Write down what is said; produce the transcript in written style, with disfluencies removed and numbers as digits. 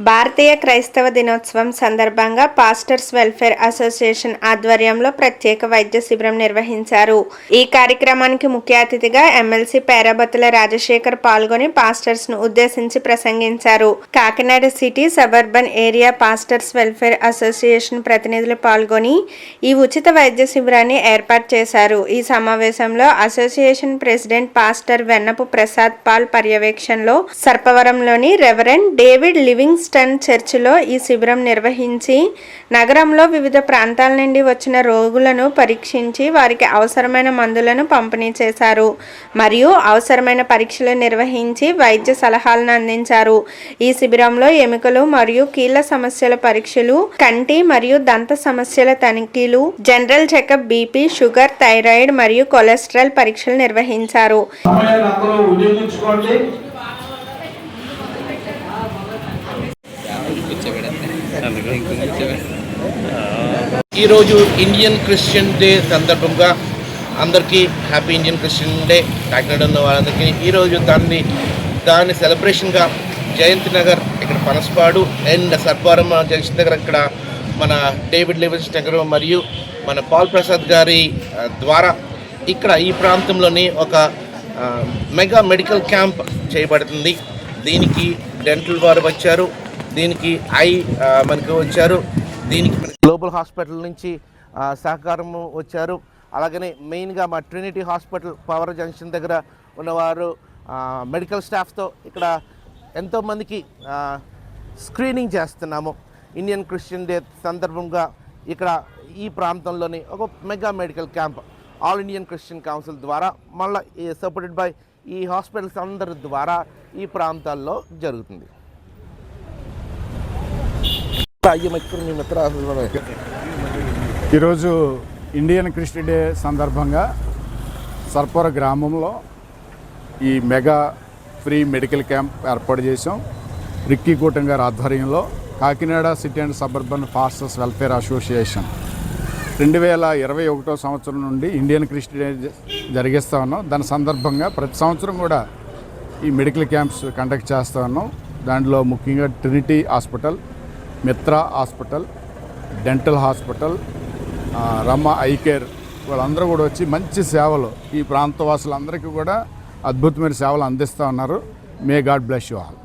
భారతీయ క్రైస్తవ దినోత్సవం సందర్భంగా పాస్టర్స్ వెల్ఫేర్ అసోసియేషన్ ఆధ్వర్యంలో ప్రత్యేక వైద్య శిబిరం నిర్వహించారు. ఈ కార్యక్రమానికి ముఖ్య అతిథిగా ఎమ్మెల్సీ పేరాబత్తుల రాజశేఖర్ పాల్గొని పాస్టర్స్ ను ఉద్దేశించి ప్రసంగించారు. Kakinada city suburban area pastors welfare association ప్రతినిధులు పాల్గొని ఈ ఉచిత వైద్య శిబిరాన్ని ఏర్పాటు చేశారు. ఈ సమావేశంలో association president pastor Vennapu Prasad Paul పర్యవేక్షణలో సర్పవరంలోని రెవరెండ్ డేవిడ్ లివింగ్స్టన్ చర్చిలో ఈ శిబిరం నిర్వహించి నగరంలో వివిధ ప్రాంతాల నుండి వచ్చిన రోగులను పరీక్షించి వారికి అవసరమైన మందులను పంపిణీ చేశారు మరియు అవసరమైన పరీక్షలు నిర్వహించి వైద్య సలహాలను అందించారు. ఈ శిబిరంలో ఎముకలు మరియు కీళ్ల సమస్యల పరీక్షలు, కంటి మరియు దంత సమస్యల తనిఖీలు, general checkup, BP, sugar, thyroid మరియు కొలెస్ట్రాల్ పరీక్షలు నిర్వహించారు. ఈరోజు ఇండియన్ క్రిస్టియన్ డే సందర్భంగా అందరికీ happy Indian Christian day. Kakinada ఉన్న వాళ్ళందరికీ ఈరోజు దాని సెలబ్రేషన్గా జయంతి నగర్, ఇక్కడ పనసపాడు అండ్ సర్పారం జంక్షన్ దగ్గర ఇక్కడ మన డేవిడ్ లివింగ్స్టన్ దగ్గర మరియు మన పాల్ ప్రసాద్ గారి ద్వారా ఇక్కడ ఈ ప్రాంతంలోని ఒక మెగా మెడికల్ క్యాంప్ చేయబడుతుంది. దీనికి డెంటల్ వారు వచ్చారు, దీనికి ఐ మనకు వచ్చారు, దీనికి గ్లోబల్ హాస్పిటల్ నుంచి సహకారం వచ్చారు. అలాగనే మెయిన్గా మా ట్రినిటీ హాస్పిటల్ పవర్ జంక్షన్ దగ్గర ఉన్నవారు మెడికల్ స్టాఫ్తో ఇక్కడ ఎంతోమందికి స్క్రీనింగ్ చేస్తున్నాము. ఇండియన్ క్రిస్టియన్ డే సందర్భంగా ఇక్కడ ఈ ప్రాంతంలోని ఒక mega medical camp all Indian Christian council ద్వారా మళ్ళీ సపోర్టెడ్ బై ఈ హాస్పిటల్స్ అందరి ద్వారా ఈ ప్రాంతాల్లో జరుగుతుంది. ఈరోజు ఇండియన్ క్రిస్టియన్ డే సందర్భంగా సర్పవరం గ్రామంలో ఈ మెగా ఫ్రీ మెడికల్ క్యాంప్ ఏర్పాటు చేసాం. రిక్కీ కూటం గారి ఆధ్వర్యంలో Kakinada city and suburban pastors welfare association 2021 సంవత్సరం నుండి ఇండియన్ క్రిస్టియన్ డే జరిగిస్తూ ఉన్నాం. దాని సందర్భంగా ప్రతి సంవత్సరం కూడా ఈ మెడికల్ క్యాంప్స్ కండక్ట్ చేస్తూ ఉన్నాం. దాంట్లో ముఖ్యంగా Trinity hospital, Mitra hospital, dental hospital, రమ్మ ఐ కేర్ వాళ్ళందరూ కూడా వచ్చి మంచి సేవలు ఈ ప్రాంతవాసులందరికీ కూడా అద్భుతమైన సేవలు అందిస్తూ ఉన్నారు. May God bless you all.